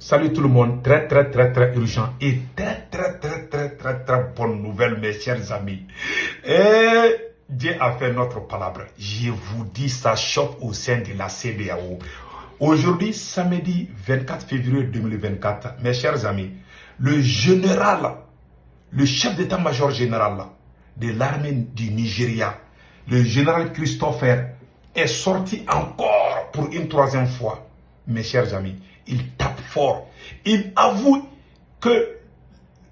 Salut tout le monde, très urgent et très bonne nouvelle mes chers amis. Et Dieu a fait notre palabre. Je vous dis, ça chauffe au sein de la CEDEAO. Aujourd'hui, samedi 24 février 2024, mes chers amis, le général, le chef d'état-major général de l'armée du Nigeria, le général Christopher, est sorti encore pour une troisième fois. Mes chers amis, il tape fort. Il avoue que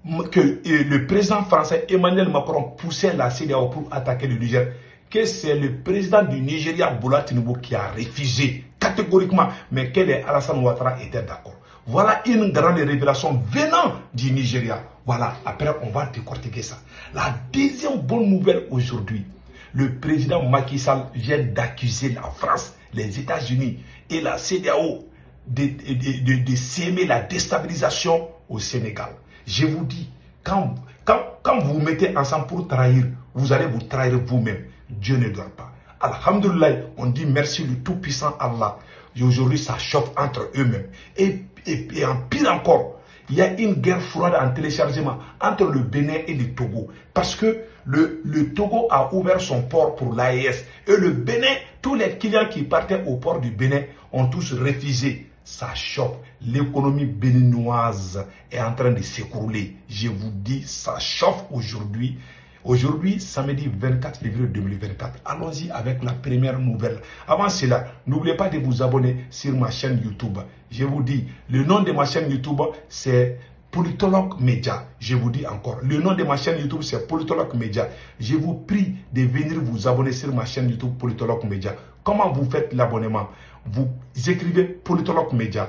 le président français Emmanuel Macron poussait la CEDEAO pour attaquer le Niger, que c'est le président du Nigeria, Bola Tinubu, qui a refusé catégoriquement, mais que les Alassane Ouattara étaient d'accord. Voilà une grande révélation venant du Nigeria. Voilà, après on va décortiquer ça. La deuxième bonne nouvelle aujourd'hui, le président Macky Sall vient d'accuser la France, les États-Unis et la CEDEAO de s'aimer la déstabilisation au Sénégal. Je vous dis, quand vous vous mettez ensemble pour trahir, vous allez vous trahir vous-même. Dieu ne dort pas. Alhamdulillah, on dit merci le tout-puissant Allah. Et aujourd'hui, ça chauffe entre eux-mêmes. Et en pire encore, il y a une guerre froide en téléchargement entre le Bénin et le Togo. Parce que le Togo a ouvert son port pour l'AES. Et le Bénin, tous les clients qui partaient au port du Bénin ont tous refusé. Ça chauffe. L'économie béninoise est en train de s'écrouler. Je vous dis, ça chauffe aujourd'hui. Aujourd'hui, samedi 24 février 2024. Allons-y avec la première nouvelle. Avant cela, n'oubliez pas de vous abonner sur ma chaîne YouTube. Je vous dis, le nom de ma chaîne YouTube, c'est Politologue Média. Je vous dis encore, le nom de ma chaîne YouTube, c'est Politologue Média. Je vous prie de venir vous abonner sur ma chaîne YouTube Politologue Média. Comment vous faites l'abonnement? Vous écrivez Politologue Média.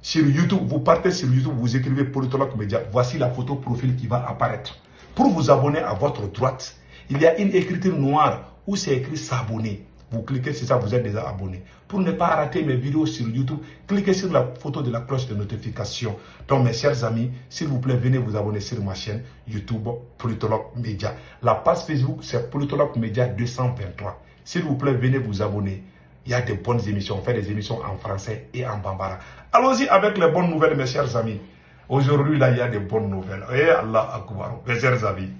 Sur YouTube, vous partez sur YouTube, vous écrivez Politologue Média. Voici la photo profil qui va apparaître. Pour vous abonner à votre droite, il y a une écriture noire où c'est écrit s'abonner. Vous cliquez sur ça, vous êtes déjà abonné. Pour ne pas rater mes vidéos sur YouTube, cliquez sur la photo de la cloche de notification. Donc mes chers amis, s'il vous plaît, venez vous abonner sur ma chaîne YouTube Politologue Média. La page Facebook, c'est Politologue Média 223. S'il vous plaît, venez vous abonner. Il y a des bonnes émissions. On fait des émissions en français et en bambara. Allons-y avec les bonnes nouvelles, mes chers amis. Aujourd'hui, là, il y a des bonnes nouvelles. Eh Allah Akbar, mes chers amis.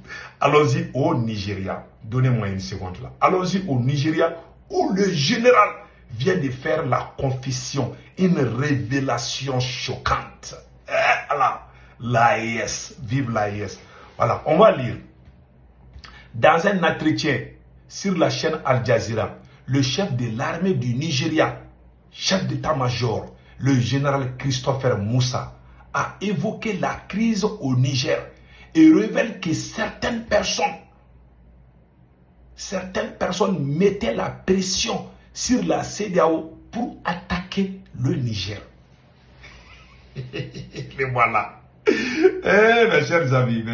Allons-y au Nigeria. Donnez-moi une seconde là. Allons-y au Nigeria où le général vient de faire la confession. Une révélation choquante. Eh Allah, l'AES. Vive l'AES. Voilà, on va lire. Dans un entretien sur la chaîne Al Jazeera, le chef de l'armée du Nigeria, chef d'état-major, le général Christopher Moussa, a évoqué la crise au Niger et révèle que certaines personnes mettaient la pression sur la CEDEAO pour attaquer le Niger. Et voilà. Mes chers amis,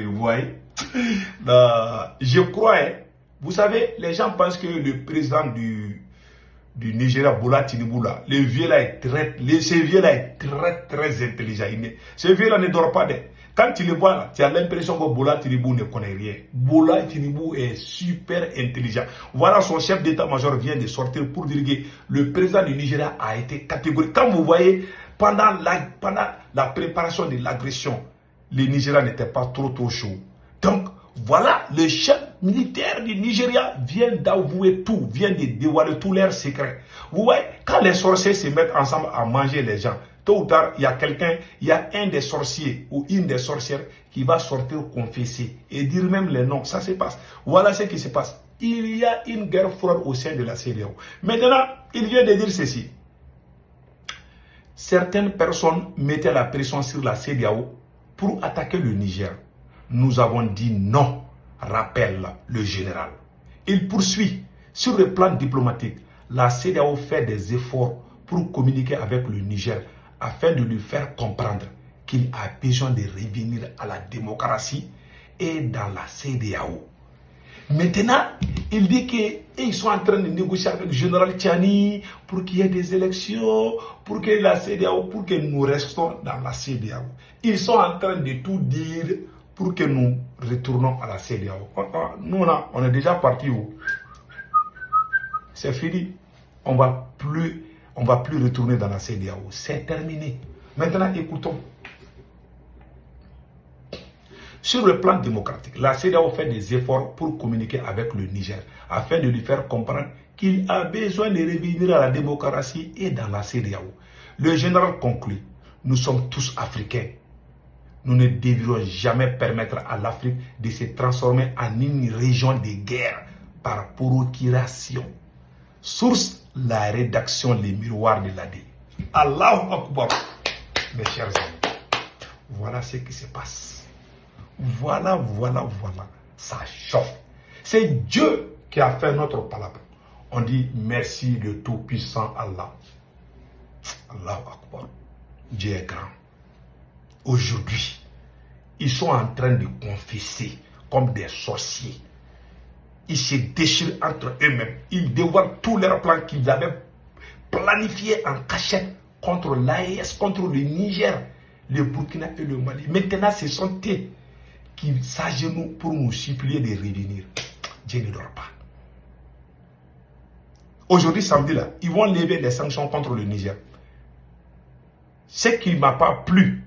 vous voyez, je crois, vous savez, les gens pensent que le président du Nigeria, Bola Tinubu, là, ce vieux là est très intelligent. Ce vieux là ne dort pas. Quand tu le vois là, tu as l'impression que Bola Tinubu ne connaît rien. Bola Tinubu est super intelligent. Voilà, son chef d'état-major vient de sortir pour dire que le président du Nigeria a été catégorique. Quand vous voyez, pendant la préparation de l'agression, le Nigeria n'était pas trop chaud. Donc, voilà, le chef militaire du Nigeria vient d'avouer tout, vient de dévoiler tous leurs secrets. Vous voyez, quand les sorciers se mettent ensemble à manger les gens, tôt ou tard, il y a un des sorciers ou une des sorcières qui va sortir confesser et dire même les noms. Ça se passe. Voilà ce qui se passe. Il y a une guerre froide au sein de la CEDEAO. Maintenant, il vient de dire ceci. Certaines personnes mettaient la pression sur la CEDEAO pour attaquer le Niger. Nous avons dit non, rappelle le général. Il poursuit. Sur le plan diplomatique, la CEDEAO fait des efforts pour communiquer avec le Niger afin de lui faire comprendre qu'il a besoin de revenir à la démocratie et dans la CEDEAO. Maintenant, il dit qu'ils sont en train de négocier avec le général Tchani pour qu'il y ait des élections, pour que la CEDEAO, pour que nous restons dans la CEDEAO. Ils sont en train de tout dire pour que nous retournons à la CEDEAO. Nous, on est déjà parti où? C'est fini. On va plus On ne va plus retourner dans la CEDEAO. C'est terminé. Maintenant, écoutons. Sur le plan démocratique, la CEDEAO fait des efforts pour communiquer avec le Niger afin de lui faire comprendre qu'il a besoin de revenir à la démocratie et dans la CEDEAO. Le général conclut, nous sommes tous africains. Nous ne devrions jamais permettre à l'Afrique de se transformer en une région de guerre par procuration. Source, la rédaction Les Miroirs de l'AD. Allahu Akbar. Mes chers amis, voilà ce qui se passe. Voilà. Ça chauffe. C'est Dieu qui a fait notre palabre. On dit merci de tout-puissant Allah. Allahu Akbar. Dieu est grand. Aujourd'hui, ils sont en train de confesser comme des sorciers. Ils se déchirent entre eux-mêmes. Ils dévoilent tous leurs plans qu'ils avaient planifiés en cachette contre l'AES, contre le Niger, le Burkina et le Mali. Maintenant, ce sont eux qui s'agenouillent pour nous supplier de revenir. Dieu ne dort pas. Aujourd'hui, samedi, là, ils vont lever les sanctions contre le Niger. Ce qui ne m'a pas plu,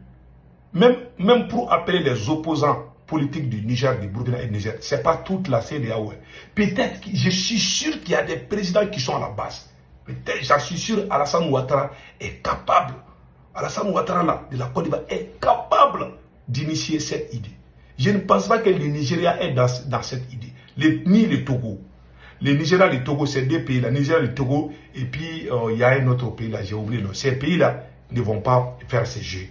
même pour appeler les opposants politiques du Niger, du Burkina et du Niger, ce n'est pas toute la CEDEAO. Peut-être, je suis sûr qu'il y a des présidents qui sont à la base. Peut-être, j'en suis sûr, Alassane Ouattara est capable. Alassane Ouattara, là, de la Côte d'Ivoire, est capable d'initier cette idée. Je ne pense pas que le Nigeria est dans cette idée. Ni le Togo. Le Nigeria et le Togo, c'est deux pays. Le Nigeria et le Togo, et puis il y a un autre pays là, j'ai oublié. Ces pays-là ne vont pas faire ces jeux.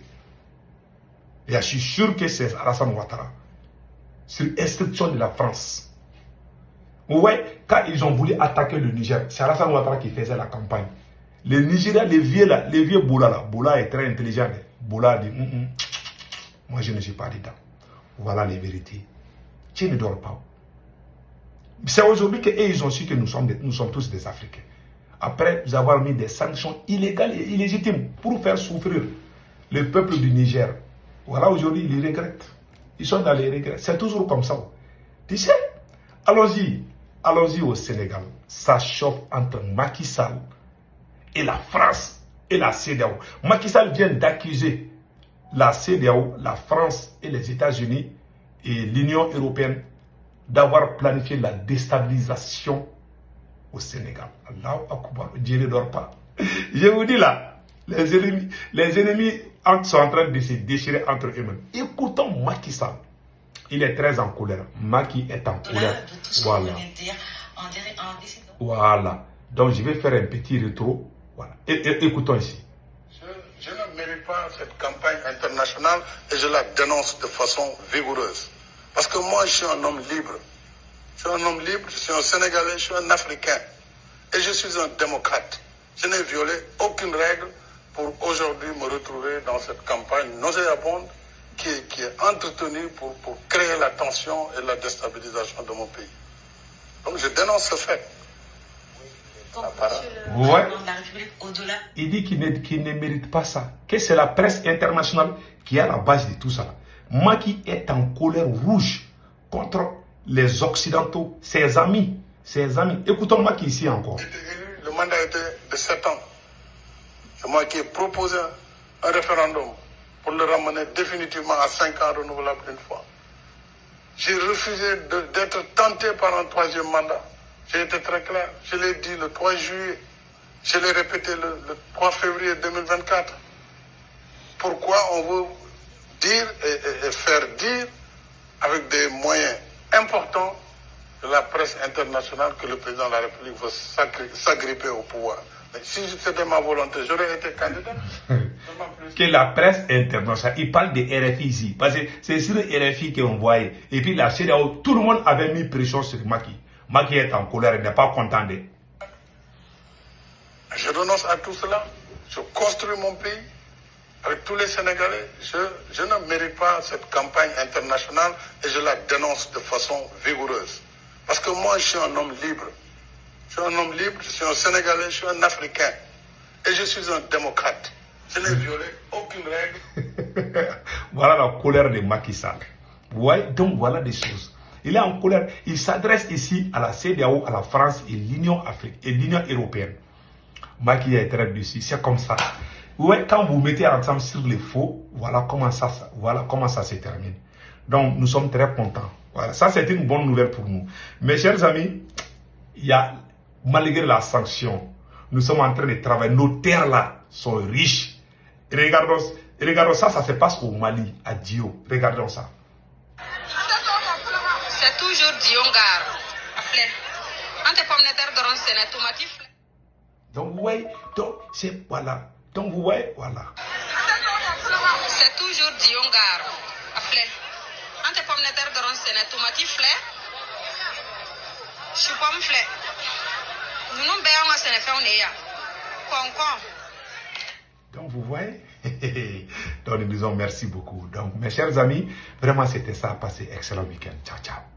Et je suis sûr que c'est Alassane Ouattara. Sur instruction de la France. Ouais, quand ils ont voulu attaquer le Niger, c'est Alassane Ouattara qui faisait la campagne. Le Nigeria, les vieux Boula là, Boula est très intelligent. Boula a dit, moi je ne suis pas dedans. Voilà les vérités. Dieu ne dort pas. C'est aujourd'hui qu'ils ont su que nous sommes tous des Africains. Après avoir mis des sanctions illégales et illégitimes pour faire souffrir le peuple du Niger. Voilà, aujourd'hui, ils regrettent. Ils sont dans les regrets. C'est toujours comme ça. Tu sais, allons-y au Sénégal. Ça chauffe entre Macky Sall et la France et la CEDEAO. Macky Sall vient d'accuser la CEDEAO, la France et les États-Unis et l'Union européenne d'avoir planifié la déstabilisation au Sénégal. Allahu Akbar, Dieu ne dort pas. Je vous dis là, les ennemis sont en train de se déchirer entre eux-mêmes. Écoutons Macky Sall. Il est très en colère. Macky est en colère. Voilà. Voilà. Donc je vais faire un petit rétro. Voilà. Écoutons ici. Je ne mérite pas cette campagne internationale et je la dénonce de façon vigoureuse. Parce que moi, je suis un homme libre. Je suis un homme libre, je suis un Sénégalais, je suis un Africain. Et je suis un démocrate. Je n'ai violé aucune règle pour aujourd'hui me retrouver dans cette campagne nauséabonde qui est entretenue pour créer la tension et la déstabilisation de mon pays. Donc je dénonce ce fait. Ouais. Il dit qu'il ne mérite pas ça. Que c'est la presse internationale qui est à la base de tout ça. Macky est en colère rouge contre les Occidentaux, ses amis. Écoutons Macky ici encore. Le mandat était de 7 ans. C'est moi qui ai proposé un référendum pour le ramener définitivement à 5 ans renouvelable une fois. J'ai refusé d'être tenté par un troisième mandat. J'ai été très clair. Je l'ai dit le 3 juillet. Je l'ai répété le 3 février 2024. Pourquoi on veut dire et faire dire avec des moyens importants de la presse internationale que le président de la République veut s'agripper au pouvoir. Mais si c'était ma volonté, j'aurais été candidat. Que la presse internationale, il parle de RFI ici, parce que c'est sur RFI qu'on voyait. Et puis la CEDEAO, tout le monde avait mis pression sur Macky. Macky est en colère, il n'est pas content de. Je renonce à tout cela. Je construis mon pays avec tous les Sénégalais. Je ne mérite pas cette campagne internationale et je la dénonce de façon vigoureuse. Parce que moi, je suis un homme libre. Je suis un homme libre, je suis un Sénégalais, je suis un Africain. Et je suis un démocrate. Je n'ai violé aucune règle. Voilà la colère de Macky Sall. Ouais, donc voilà des choses. Il est en colère. Il s'adresse ici à la CEDEAO, à la France et l'Union européenne. Maki est très dessus. C'est comme ça. Ouais, quand vous mettez ensemble sur les faux, voilà comment ça se termine. Donc, nous sommes très contents. Voilà, ça c'est une bonne nouvelle pour nous. Mes chers amis, il y a, malgré la sanction, nous sommes en train de travailler. Nos terres là sont riches. Regardons ça, ça se passe au Mali, à Dio. Regardons ça. C'est toujours Diongar. Donc, vous voyez, donc, c'est, voilà. Donc, vous voyez, voilà. C'est toujours Diongar. Ante pomme de terre de c'est tomati flé. Je suis pomme flé. Nous n'avons pas de faire on est là. Concon. Donc, vous voyez, donc nous disons merci beaucoup. Donc, mes chers amis, vraiment, c'était ça. Passez excellent week-end. Ciao, ciao.